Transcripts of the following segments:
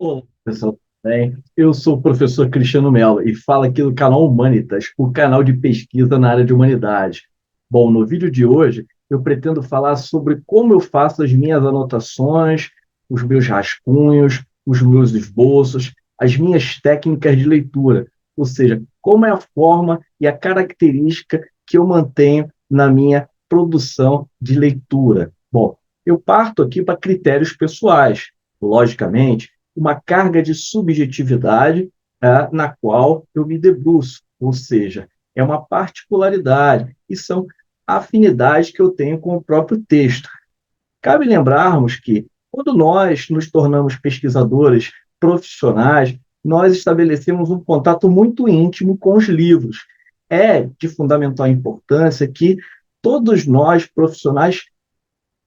Olá, pessoal, tudo bem? Eu sou o professor Cristiano Mello e falo aqui do canal Humanitas, o canal de pesquisa na área de humanidade. Bom, no vídeo de hoje eu pretendo falar sobre como eu faço as minhas anotações, os meus rascunhos, os meus esboços, as minhas técnicas de leitura, ou seja, como é a forma e a característica que eu mantenho na minha produção de leitura. Bom, eu parto aqui para critérios pessoais, logicamente uma carga de subjetividade na qual eu me debruço, ou seja, é uma particularidade e são afinidades que eu tenho com o próprio texto. Cabe lembrarmos que, quando nós nos tornamos pesquisadores profissionais, nós estabelecemos um contato muito íntimo com os livros. É de fundamental importância que todos nós, profissionais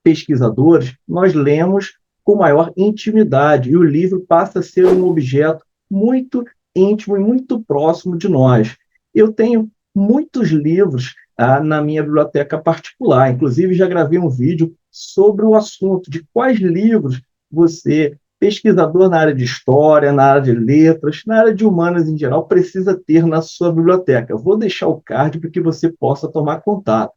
pesquisadores, nós lemos com maior intimidade, e o livro passa a ser um objeto muito íntimo e muito próximo de nós. Eu tenho muitos livros na minha biblioteca particular, inclusive já gravei um vídeo sobre o assunto de quais livros você, pesquisador na área de história, na área de letras, na área de humanas em geral, precisa ter na sua biblioteca. Eu vou deixar o card para que você possa tomar contato.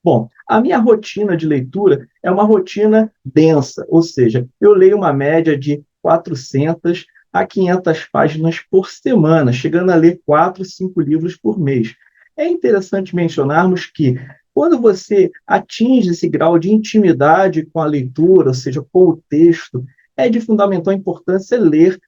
Bom, a minha rotina de leitura é uma rotina densa, ou seja, eu leio uma média de 400 a 500 páginas por semana, chegando a ler 4, 5 livros por mês. É interessante mencionarmos que, quando você atinge esse grau de intimidade com a leitura, ou seja, com o texto, é de fundamental importância ler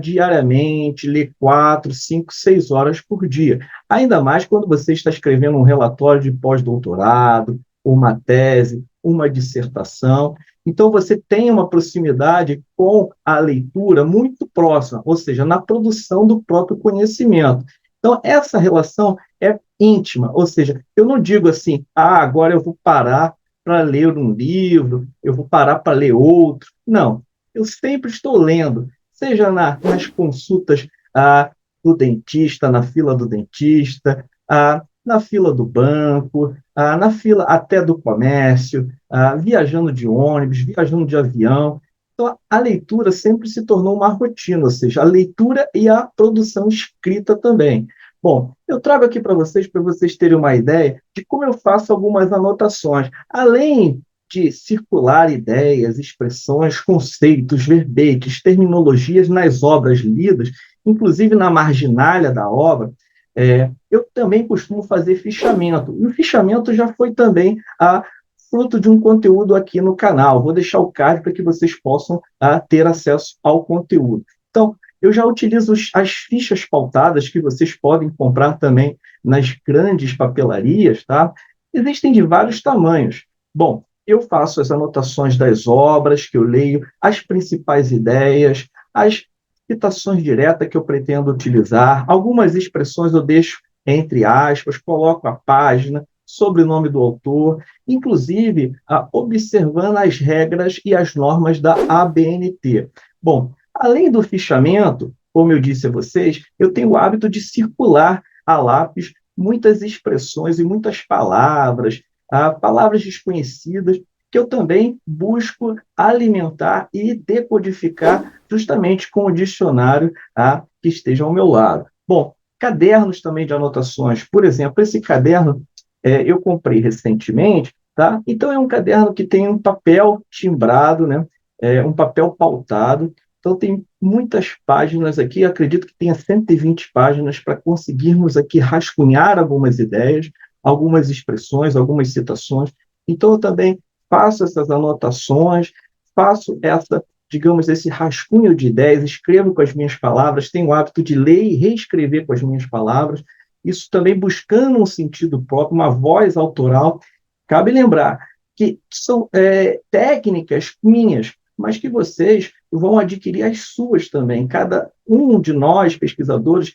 diariamente, ler 4, 5, 6 horas por dia. Ainda mais quando você está escrevendo um relatório de pós-doutorado, uma tese, uma dissertação. Então, você tem uma proximidade com a leitura muito próxima, ou seja, na produção do próprio conhecimento. Então, essa relação é íntima, ou seja, eu não digo assim, agora eu vou parar para ler um livro, eu vou parar para ler outro. Não, eu sempre estou lendo, seja nas consultas do dentista, na fila do dentista, na fila do banco, na fila até do comércio, viajando de ônibus, viajando de avião. Então, a leitura sempre se tornou uma rotina, ou seja, a leitura e a produção escrita também. Bom, eu trago aqui para vocês terem uma ideia de como eu faço algumas anotações. Além de circular ideias, expressões, conceitos, verbetes, terminologias nas obras lidas, inclusive na marginália da obra, eu também costumo fazer fichamento. E o fichamento já foi também fruto de um conteúdo aqui no canal. Vou deixar o card para que vocês possam ter acesso ao conteúdo. Então, eu já utilizo as fichas pautadas que vocês podem comprar também nas grandes papelarias, tá? Existem de vários tamanhos. Bom, eu faço as anotações das obras que eu leio, as principais ideias, as citações diretas que eu pretendo utilizar, algumas expressões eu deixo entre aspas, coloco a página, sobrenome do autor, inclusive observando as regras e as normas da ABNT. Bom, além do fichamento, como eu disse a vocês, eu tenho o hábito de circular a lápis muitas expressões e muitas palavras, palavras desconhecidas, que eu também busco alimentar e decodificar justamente com o dicionário que esteja ao meu lado. Bom, cadernos também de anotações. Por exemplo, esse caderno eu comprei recentemente, tá? Então é um caderno que tem um papel timbrado, né? Um papel pautado. Então tem muitas páginas aqui, acredito que tenha 120 páginas para conseguirmos aqui rascunhar algumas ideias, algumas expressões, algumas citações. Então eu também faço essas anotações, faço digamos, esse rascunho de ideias, escrevo com as minhas palavras, tenho o hábito de ler e reescrever com as minhas palavras, isso também buscando um sentido próprio, uma voz autoral. Cabe lembrar que são técnicas minhas, mas que vocês vão adquirir as suas também. Cada um de nós, pesquisadores,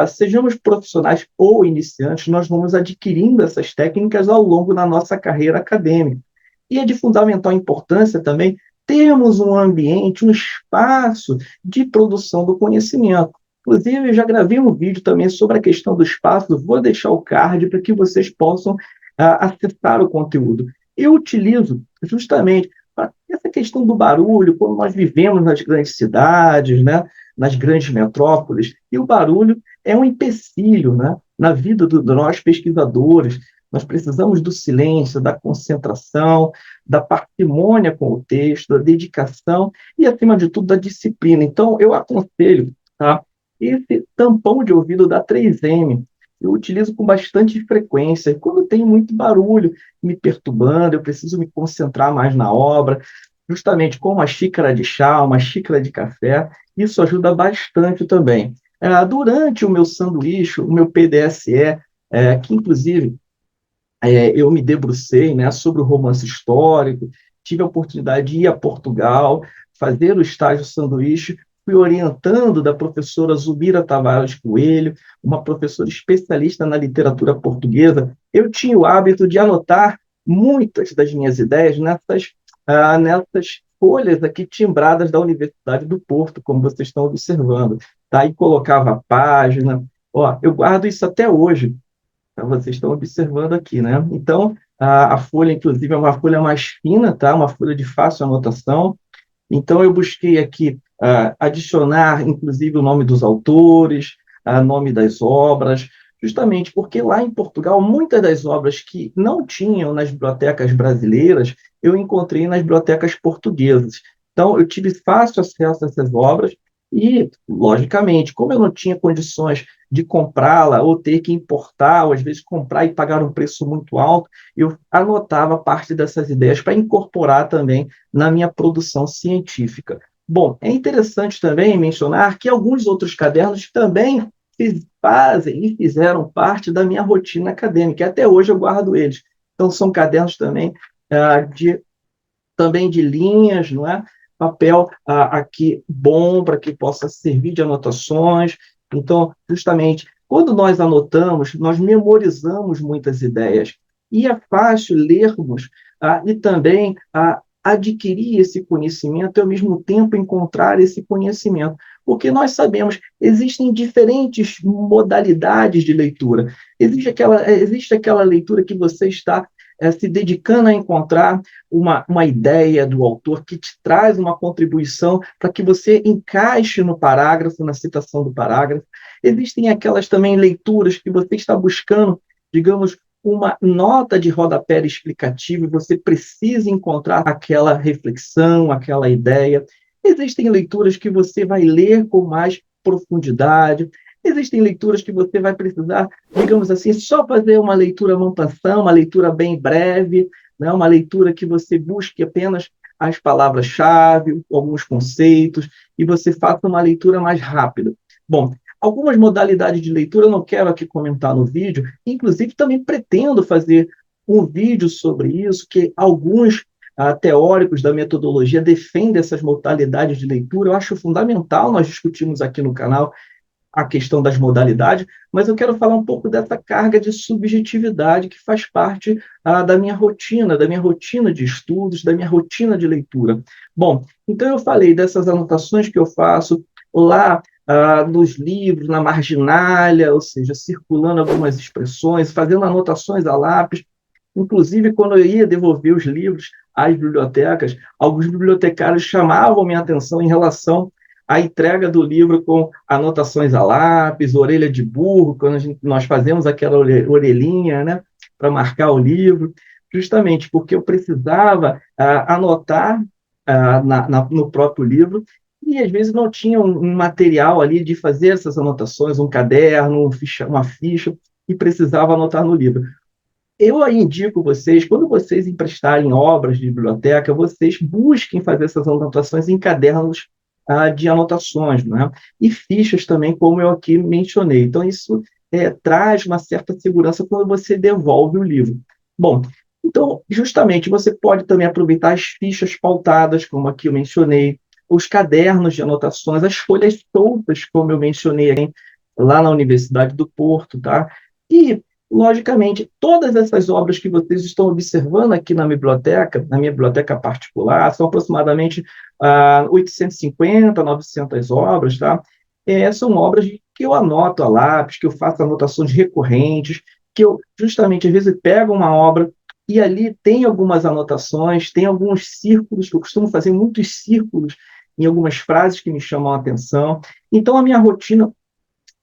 sejamos profissionais ou iniciantes, nós vamos adquirindo essas técnicas ao longo da nossa carreira acadêmica. E é de fundamental importância também termos um ambiente, um espaço de produção do conhecimento. Inclusive, eu já gravei um vídeo também sobre a questão do espaço, vou deixar o card para que vocês possam acessar o conteúdo. Eu utilizo justamente para essa questão do barulho, quando nós vivemos nas grandes cidades, né, nas grandes metrópoles, e o barulho é um empecilho, né, na vida de nós pesquisadores. Nós precisamos do silêncio, da concentração, da parcimônia com o texto, da dedicação e, acima de tudo, da disciplina. Então, eu aconselho, tá, esse tampão de ouvido da 3M. Eu utilizo com bastante frequência. Quando tem muito barulho me perturbando, eu preciso me concentrar mais na obra, justamente com uma xícara de chá, uma xícara de café, isso ajuda bastante também. Durante o meu sanduíche, o meu PDSE, que inclusive eu me debrucei, né, sobre o romance histórico, tive a oportunidade de ir a Portugal, fazer o estágio sanduíche, fui orientando da professora Zubira Tavares Coelho, uma professora especialista na literatura portuguesa. Eu tinha o hábito de anotar muitas das minhas ideias nessas folhas aqui timbradas da Universidade do Porto, como vocês estão observando. Tá? E colocava a página. Ó, eu guardo isso até hoje. Então, vocês estão observando aqui, né? Então, a folha, inclusive, é uma folha mais fina, tá? Uma folha de fácil anotação. Então, eu busquei aqui adicionar, inclusive, o nome dos autores, o nome das obras, justamente porque lá em Portugal, muitas das obras que não tinham nas bibliotecas brasileiras, eu encontrei nas bibliotecas portuguesas. Então, eu tive fácil acesso a essas obras e, logicamente, como eu não tinha condições de comprá-la ou ter que importar, ou às vezes comprar e pagar um preço muito alto, eu anotava parte dessas ideias para incorporar também na minha produção científica. Bom, é interessante também mencionar que alguns outros cadernos também fazem e fizeram parte da minha rotina acadêmica, e até hoje eu guardo eles. Então, são cadernos também de linhas, não é? Papel aqui bom para que possa servir de anotações. Então, justamente, quando nós anotamos, nós memorizamos muitas ideias. E é fácil lermos e também adquirir esse conhecimento e, ao mesmo tempo, encontrar esse conhecimento. Porque nós sabemos, existem diferentes modalidades de leitura. Existe aquela leitura que você está se dedicando a encontrar uma ideia do autor que te traz uma contribuição para que você encaixe no parágrafo, na citação do parágrafo. Existem aquelas também leituras que você está buscando, digamos, uma nota de rodapé explicativo, e você precisa encontrar aquela reflexão, aquela ideia. Existem leituras que você vai ler com mais profundidade. Existem leituras que você vai precisar, digamos assim, só fazer uma leitura montação, uma leitura bem breve, né? Uma leitura que você busque apenas as palavras-chave, alguns conceitos, e você faça uma leitura mais rápida. Bom, algumas modalidades de leitura eu não quero aqui comentar no vídeo, inclusive também pretendo fazer um vídeo sobre isso, que alguns teóricos da metodologia defendem essas modalidades de leitura. Eu acho fundamental nós discutirmos aqui no canal a questão das modalidades, mas eu quero falar um pouco dessa carga de subjetividade que faz parte da minha rotina de estudos, da minha rotina de leitura. Bom, então eu falei dessas anotações que eu faço lá nos livros, na marginália, ou seja, circulando algumas expressões, fazendo anotações a lápis. Inclusive, quando eu ia devolver os livros às bibliotecas, alguns bibliotecários chamavam minha atenção em relação à entrega do livro com anotações a lápis, orelha de burro, quando nós fazemos aquela orelhinha, né, para marcar o livro, justamente porque eu precisava anotar no próprio livro, e às vezes não tinha um material ali de fazer essas anotações, um caderno, uma ficha, e precisava anotar no livro. Eu aí indico vocês, quando vocês emprestarem obras de biblioteca, vocês busquem fazer essas anotações em cadernos de anotações, né? E fichas também, como eu aqui mencionei. Então, isso traz uma certa segurança quando você devolve o livro. Bom, então, justamente, você pode também aproveitar as fichas pautadas, como aqui eu mencionei, os cadernos de anotações, as folhas soltas, como eu mencionei lá na Universidade do Porto, tá? E logicamente, todas essas obras que vocês estão observando aqui na minha biblioteca particular, são aproximadamente 850, 900 obras, tá? São obras que eu anoto a lápis, que eu faço anotações recorrentes, que eu, justamente, às vezes, pego uma obra E ali tem algumas anotações, tem alguns círculos, que eu costumo fazer muitos círculos em algumas frases que me chamam a atenção. Então, a minha rotina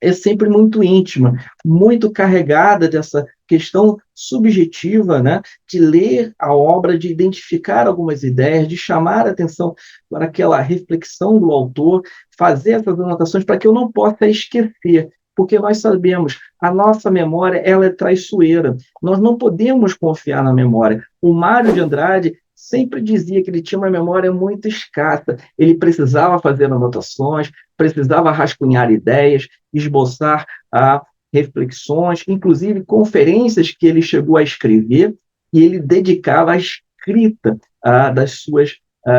é sempre muito íntima, muito carregada dessa questão subjetiva, né, de ler a obra, de identificar algumas ideias, de chamar a atenção para aquela reflexão do autor, fazer essas anotações para que eu não possa esquecer, porque nós sabemos, a nossa memória ela é traiçoeira, nós não podemos confiar na memória. O Mário de Andrade sempre dizia que ele tinha uma memória muito escassa, ele precisava fazer anotações, precisava rascunhar ideias, esboçar reflexões, inclusive conferências que ele chegou a escrever, e ele dedicava a escrita das suas,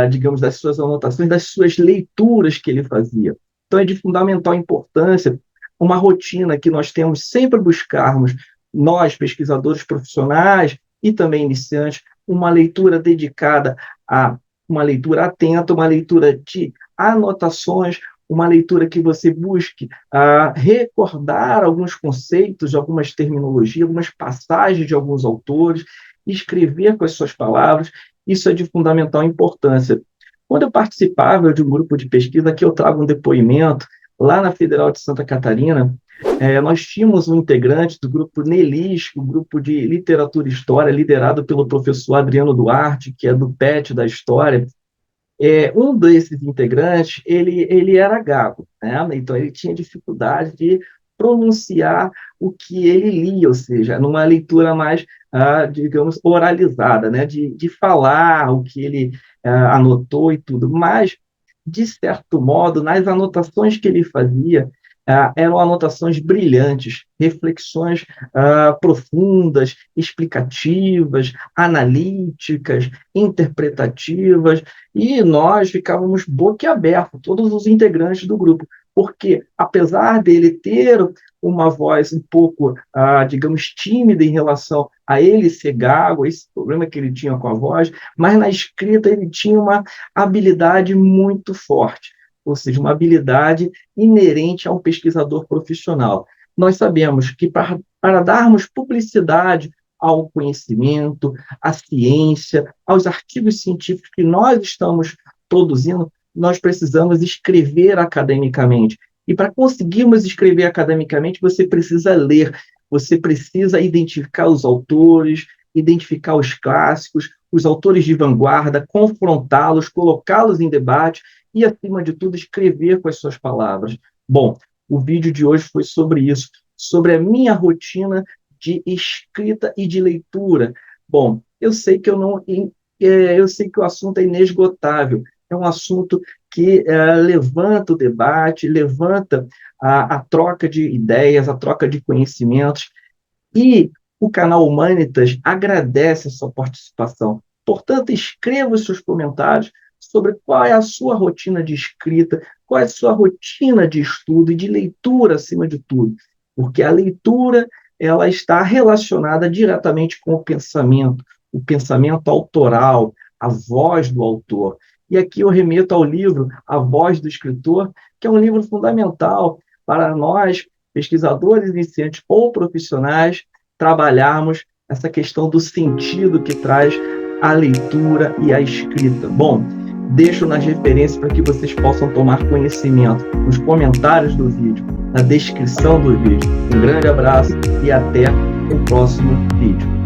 digamos, das suas anotações, das suas leituras que ele fazia. Então, é de fundamental importância uma rotina que nós temos sempre buscarmos, nós, pesquisadores profissionais e também iniciantes, uma leitura dedicada a uma leitura atenta, uma leitura de anotações, uma leitura que você busque recordar alguns conceitos, algumas terminologias, algumas passagens de alguns autores, escrever com as suas palavras, isso é de fundamental importância. Quando eu participava de um grupo de pesquisa, aqui eu trago um depoimento, lá na Federal de Santa Catarina, nós tínhamos um integrante do grupo NELIS, o grupo de Literatura e História, liderado pelo professor Adriano Duarte, que é do PET da História. Um desses integrantes, ele era gago, né? Então ele tinha dificuldade de pronunciar o que ele lia, ou seja, numa leitura mais, digamos, oralizada, né? De falar o que ele anotou e tudo, mas, de certo modo, nas anotações que ele fazia, eram anotações brilhantes, reflexões profundas, explicativas, analíticas, interpretativas, e nós ficávamos boquiabertos, todos os integrantes do grupo, porque, apesar dele ter uma voz um pouco, digamos, tímida em relação a ele ser gago, esse problema que ele tinha com a voz, mas na escrita ele tinha uma habilidade muito forte, ou seja, uma habilidade inerente a um pesquisador profissional. Nós sabemos que para darmos publicidade ao conhecimento, à ciência, aos artigos científicos que nós estamos produzindo, nós precisamos escrever academicamente. E para conseguirmos escrever academicamente, você precisa ler, você precisa identificar os autores, identificar os clássicos, os autores de vanguarda, confrontá-los, colocá-los em debate e, acima de tudo, escrever com as suas palavras. Bom, o vídeo de hoje foi sobre isso, sobre a minha rotina de escrita e de leitura. Bom, eu sei que eu sei que o assunto é inesgotável, é um assunto que levanta o debate, levanta a troca de ideias, a troca de conhecimentos, e o canal Humanitas agradece a sua participação. Portanto, escreva os seus comentários sobre qual é a sua rotina de escrita, qual é a sua rotina de estudo e de leitura, acima de tudo, porque a leitura ela está relacionada diretamente com o pensamento autoral, a voz do autor. E aqui eu remeto ao livro A Voz do Escritor, que é um livro fundamental para nós, pesquisadores iniciantes ou profissionais, trabalharmos essa questão do sentido que traz a leitura e a escrita. Bom, deixo nas referências para que vocês possam tomar conhecimento nos comentários do vídeo, na descrição do vídeo. Um grande abraço e até o próximo vídeo.